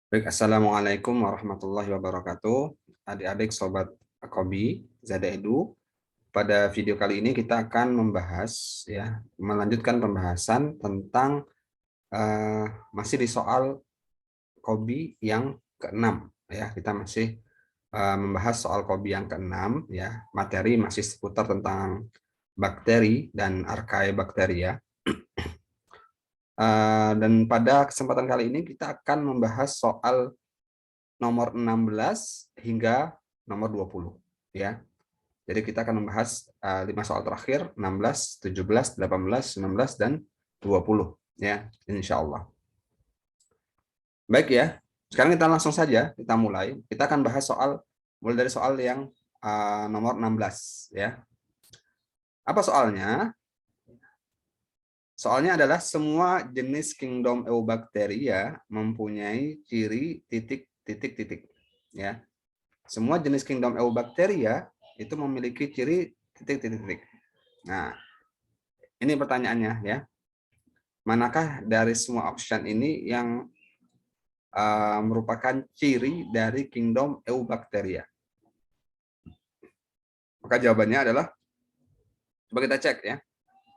Baik, Assalamualaikum warahmatullahi wabarakatuh. Adik-adik Sobat Akobi, Zada Edu. Pada video kali ini kita akan membahas, melanjutkan pembahasan tentang masih di soal Kobi yang keenam. Kita masih membahas soal Kobi yang keenam. Materi masih seputar tentang bakteri dan archaea bakteria. Dan pada kesempatan kali ini kita akan membahas soal nomor 16 hingga nomor 20 ya. Jadi kita akan membahas 5 soal terakhir, 16, 17, 18, 19 dan 20 ya, insya Allah. Baik ya. Sekarang kita langsung saja kita mulai. Kita akan bahas mulai dari soal yang nomor 16 ya. Apa soalnya? Soalnya adalah semua jenis kingdom Eubacteria mempunyai ciri titik-titik-titik ya. Semua jenis kingdom Eubacteria itu memiliki ciri titik-titik-titik. Nah, ini pertanyaannya ya. Manakah dari semua option ini yang merupakan ciri dari kingdom Eubacteria? Maka jawabannya adalah, coba kita cek ya.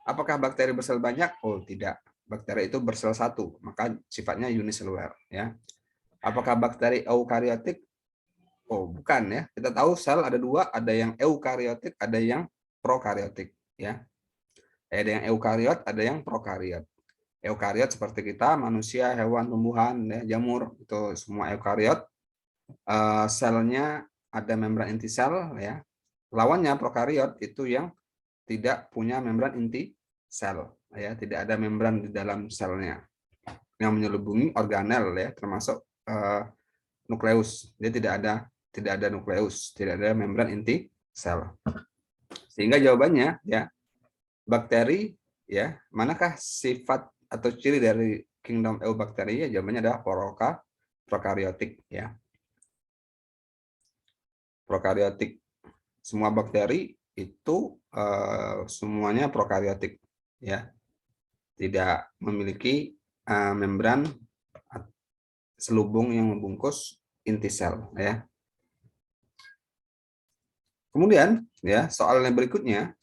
Apakah bakteri bersel banyak? Oh, tidak. Bakteri itu bersel satu, maka sifatnya uniseluler ya. Apakah bakteri eukariotik? Oh, bukan ya. Kita tahu sel ada dua, ada yang eukariotik, ada yang prokariotik ya. Ada yang eukariot, ada yang prokariot. Eukariot seperti kita, manusia, hewan, tumbuhan, ya, jamur, itu semua eukariot. Selnya ada membran inti sel ya. Lawannya prokariot itu yang tidak punya membran inti sel ya, tidak ada membran di dalam selnya yang menyelubungi organel ya, termasuk nukleus. Dia tidak ada nukleus, tidak ada membran inti sel. Sehingga jawabannya ya, bakteri ya, manakah sifat atau ciri dari kingdom Eubacteria? Jawabannya adalah prokariotik ya. Prokariotik. Semua bakteri itu semuanya prokariotik ya. Tidak memiliki membran selubung yang membungkus inti sel ya. Kemudian ya, soal yang berikutnya,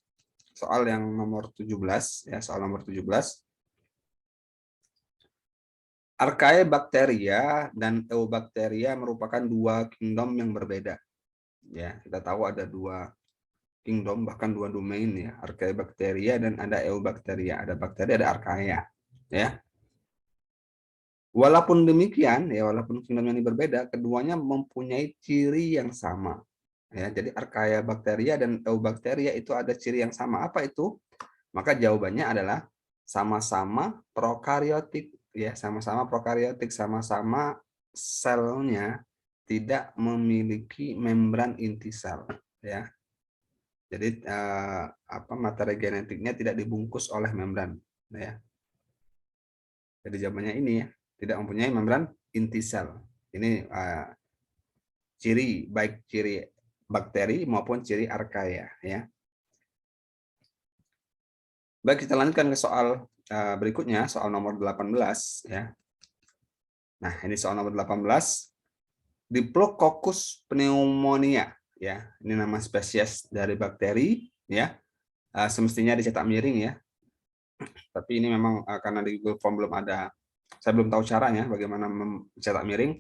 soal yang nomor 17 ya, soal nomor 17. Archaea bakteria dan Eubacteria merupakan dua kingdom yang berbeda. Ya, kita tahu ada dua kingdom, bahkan dua domain ya, Archaea bakteria dan ada Eubacteria. Ada bakteri, ada archaea ya. Walaupun demikian ya, walaupun kingdom ini berbeda, keduanya mempunyai ciri yang sama. Ya, jadi Archaea bakteria dan Eubacteria itu ada ciri yang sama. Apa itu? Maka jawabannya adalah sama-sama prokariotik ya, sama-sama prokariotik, sama-sama selnya tidak memiliki membran inti sel ya. Jadi materi genetiknya tidak dibungkus oleh membran ya. Jadi jawabannya ini ya, tidak mempunyai membran inti sel. Ini ciri, baik ciri bakteri maupun ciri archaea ya. Baik, kita lanjutkan ke soal berikutnya, soal nomor 18 ya. Nah, ini soal nomor 18. Diplococcus pneumonia ya. Ini nama spesies dari bakteri ya. Semestinya dicetak miring ya. Tapi ini memang karena di Google Form belum ada, saya belum tahu caranya bagaimana mencetak miring,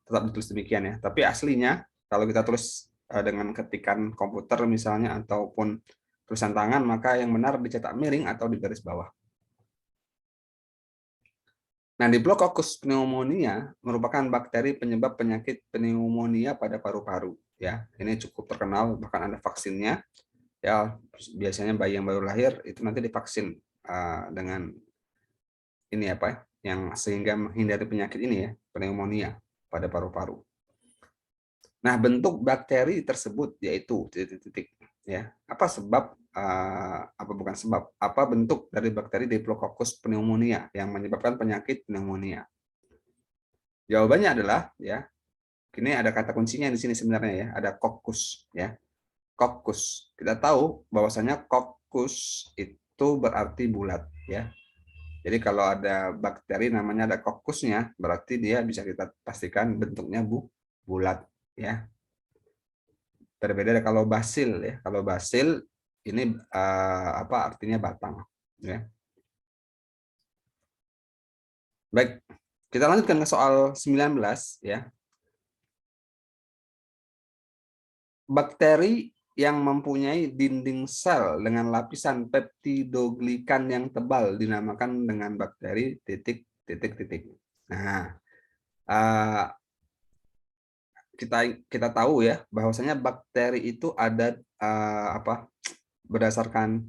tetap ditulis demikian ya. Tapi aslinya kalau kita tulis dengan ketikan komputer misalnya ataupun tulisan tangan, maka yang benar dicetak miring atau di garis bawah. Nah, Diplococcus pneumonia merupakan bakteri penyebab penyakit pneumonia pada paru-paru ya. Ini cukup terkenal, bahkan ada vaksinnya. Ya, biasanya bayi yang baru lahir itu nanti divaksin dengan ini apa? Yang sehingga menghindari penyakit ini ya, pneumonia pada paru-paru. Nah, bentuk bakteri tersebut yaitu titik-titik ya. Apa sebab apa bentuk dari bakteri Diplococcus pneumonia yang menyebabkan penyakit pneumonia? Jawabannya adalah ya, ini ada kata kuncinya di sini sebenarnya ya, ada coccus ya. Coccus. Kita tahu bahwasanya coccus itu berarti bulat ya. Jadi kalau ada bakteri namanya ada kokusnya, berarti dia bisa kita pastikan bentuknya bulat ya. Berbeda kalau basil ya. Kalau basil ini apa artinya batang ya. Baik, kita lanjutkan ke soal 19 ya. Bakteri yang mempunyai dinding sel dengan lapisan peptidoglikan yang tebal dinamakan dengan bakteri titik titik titik. Nah, eh, kita tahu ya bahwasanya bakteri itu ada apa berdasarkan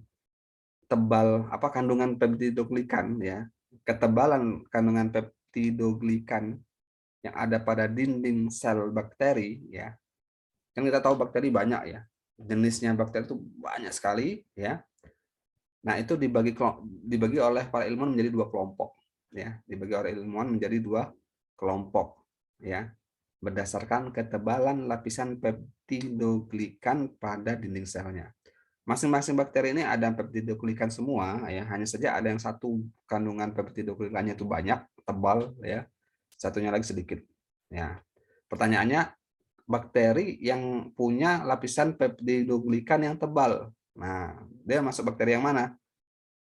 tebal apa kandungan peptidoglikan ya. Ketebalan kandungan peptidoglikan yang ada pada dinding sel bakteri ya. Kan kita tahu bakteri banyak ya. Jenisnya bakteri itu banyak sekali ya. Nah, itu dibagi oleh para ilmuwan menjadi dua kelompok ya. Dibagi oleh ilmuwan menjadi dua kelompok ya. Berdasarkan ketebalan lapisan peptidoglikan pada dinding selnya. Masing-masing bakteri ini ada peptidoglikan semua ya, hanya saja ada yang satu kandungan peptidoglikannya itu banyak, tebal ya. Satunya lagi sedikit. Ya. Pertanyaannya, bakteri yang punya lapisan peptidoglikan yang tebal. Nah, dia masuk bakteri yang mana?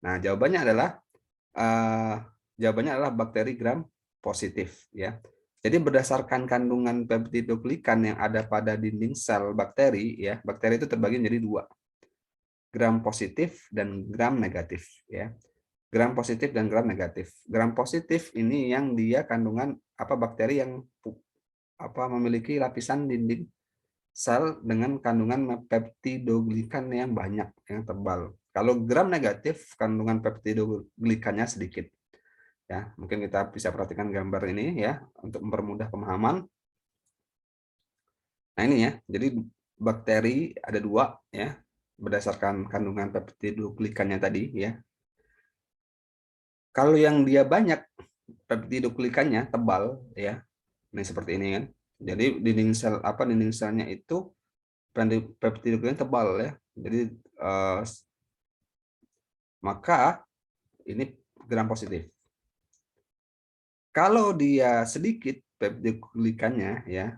Nah, jawabannya adalah bakteri gram positif ya. Jadi berdasarkan kandungan peptidoglikan yang ada pada dinding sel bakteri ya, bakteri itu terbagi menjadi dua, gram positif dan gram negatif ya. Gram positif dan gram negatif. Gram positif ini yang dia kandungan apa bakteri yang memiliki lapisan dinding sel dengan kandungan peptidoglikan yang banyak, yang tebal. Kalau gram negatif, kandungan peptidoglikannya sedikit. Ya, mungkin kita bisa perhatikan gambar ini ya untuk mempermudah pemahaman. Nah ini ya, jadi bakteri ada dua ya berdasarkan kandungan peptidoglikannya tadi ya. Kalau yang dia banyak peptidoglikannya tebal ya, ini seperti ini kan. Jadi dinding selnya itu peptidoglikan tebal ya. Jadi maka ini gram positif. Kalau dia sedikit peptidoglikannya ya,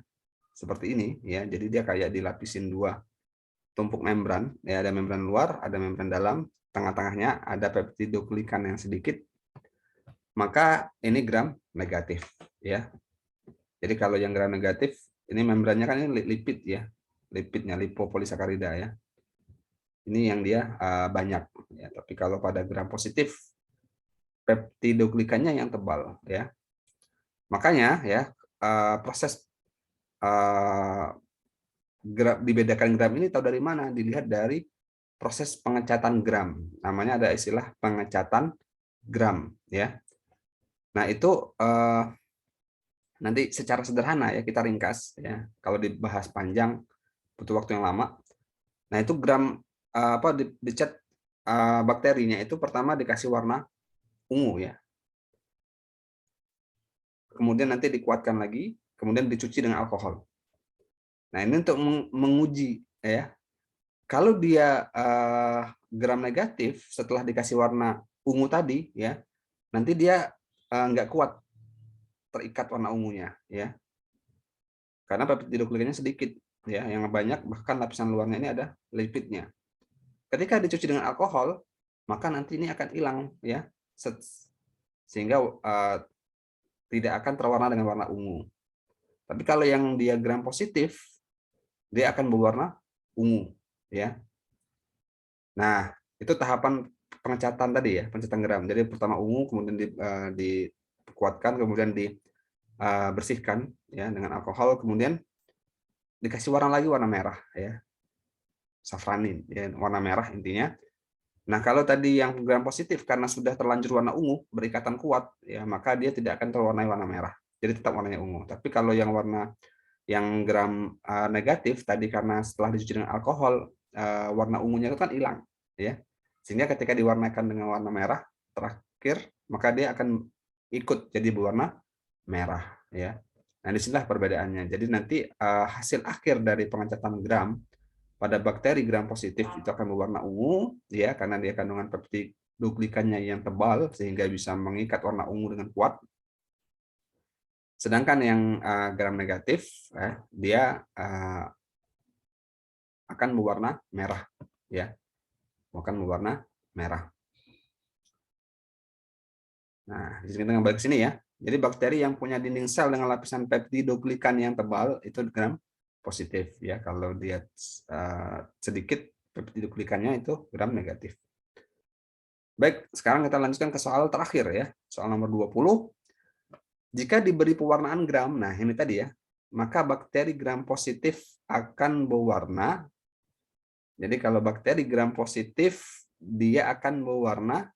seperti ini ya. Jadi dia kayak dilapisin dua tumpuk membran, ya ada membran luar, ada membran dalam, tengah-tengahnya ada peptidoglikan yang sedikit. Maka ini gram negatif ya. Jadi kalau yang gram negatif ini membrannya kan ini lipid ya. Lipidnya lipopolisakarida ya. Ini yang dia banyak ya. Tapi kalau pada gram positif peptidoglikannya yang tebal ya. Makanya ya proses dibedakan gram ini tahu dari mana? Dilihat dari proses pengecatan gram. Namanya ada istilah pengecatan gram ya. Nah, itu nanti secara sederhana ya kita ringkas ya. Kalau dibahas panjang butuh waktu yang lama. Nah, itu gram dicat bakterinya itu pertama dikasih warna ungu ya. Kemudian nanti dikuatkan lagi, kemudian dicuci dengan alkohol. Nah, ini untuk menguji ya. Kalau dia gram negatif setelah dikasih warna ungu tadi ya, nanti dia nggak kuat terikat warna ungunya ya. Karena peptidoglikannya sedikit ya, yang banyak bahkan lapisan luarnya ini ada lipidnya. Ketika dicuci dengan alkohol, maka nanti ini akan hilang ya. Sehingga tidak akan terwarna dengan warna ungu. Tapi kalau yang dia gram positif, dia akan berwarna ungu ya. Nah, itu tahapan pengecatan tadi ya, pengecatan gram. Jadi pertama ungu, kemudian dikuatkan, kemudian dibersihkan ya dengan alkohol, kemudian dikasih warna lagi, warna merah ya, safranin ya, warna merah intinya. Nah, kalau tadi yang gram positif karena sudah terlanjur warna ungu berikatan kuat ya, maka dia tidak akan terwarnai warna merah. Jadi tetap warnanya ungu. Tapi kalau yang gram negatif tadi karena setelah dicuci dengan alkohol warna ungunya itu kan hilang ya. Sehingga ketika diwarnakan dengan warna merah terakhir, maka dia akan ikut jadi berwarna merah ya. Nah, disinilah perbedaannya. Jadi nanti hasil akhir dari pengecatan gram pada bakteri gram positif itu akan berwarna ungu ya, karena dia kandungan duplikannya yang tebal sehingga bisa mengikat warna ungu dengan kuat. Sedangkan yang gram negatif, dia akan berwarna merah, ya, akan berwarna merah. Nah, di sini kita kembali ke sini ya. Jadi bakteri yang punya dinding sel dengan lapisan peptidoglikan yang tebal itu gram positif, ya. Kalau dia sedikit peptidoglikannya itu gram negatif. Baik, sekarang kita lanjutkan ke soal terakhir ya. Soal nomor 20. Jika diberi pewarnaan gram, nah ini tadi ya, maka bakteri gram positif akan berwarna. Jadi kalau bakteri gram positif, dia akan berwarna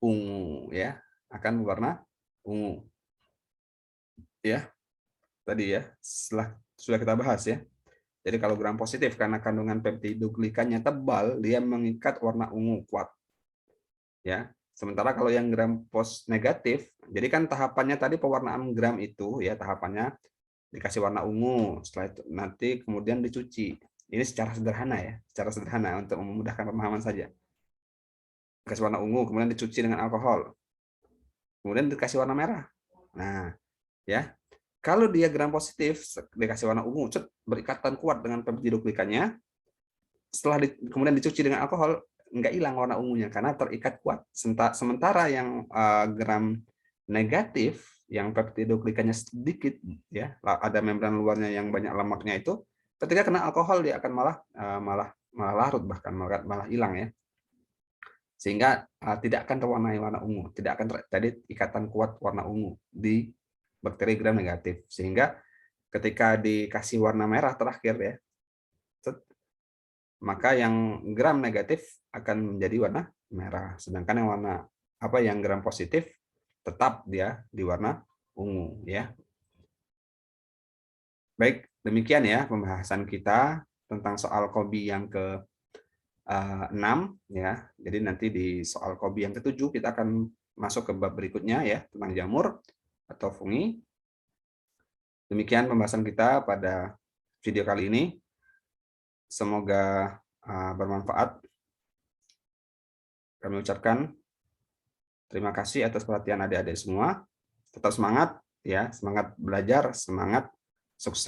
ungu, ya, akan berwarna ungu. Ya, tadi ya, setelah sudah kita bahas ya. Jadi kalau gram positif karena kandungan peptidoglikannya tebal, dia mengikat warna ungu kuat. Ya. Sementara kalau yang gram negatif, jadi kan tahapannya tadi pewarnaan gram itu ya, tahapannya dikasih warna ungu, setelah itu nanti kemudian dicuci. Ini secara sederhana ya, secara sederhana untuk memudahkan pemahaman saja. Dikasih warna ungu, kemudian dicuci dengan alkohol. Kemudian dikasih warna merah. Nah, ya. Kalau dia gram positif, dikasih warna ungu, berikatan kuat dengan peptidoglikannya, setelah kemudian dicuci dengan alkohol, nggak hilang warna ungunya karena terikat kuat. Sementara yang gram negatif, yang peptidoglikannya sedikit, ya, ada membran luarnya yang banyak lemaknya itu, ketika kena alkohol dia akan malah larut, bahkan malah hilang ya. Sehingga tidak akan terwarnai warna ungu, tidak akan terjadi ikatan kuat warna ungu di bakteri gram negatif. Sehingga ketika dikasih warna merah terakhir ya, maka yang gram negatif akan menjadi warna merah, sedangkan yang gram positif tetap dia di warna ungu, ya. Baik, demikian ya pembahasan kita tentang soal KOBI yang ke-6 ya. Jadi nanti di soal KOBI yang ke-7 kita akan masuk ke bab berikutnya ya, tentang jamur atau fungi. Demikian pembahasan kita pada video kali ini. Semoga bermanfaat. Kami ucapkan terima kasih atas perhatian adik-adik semua. Tetap semangat ya, semangat belajar, semangat sukses.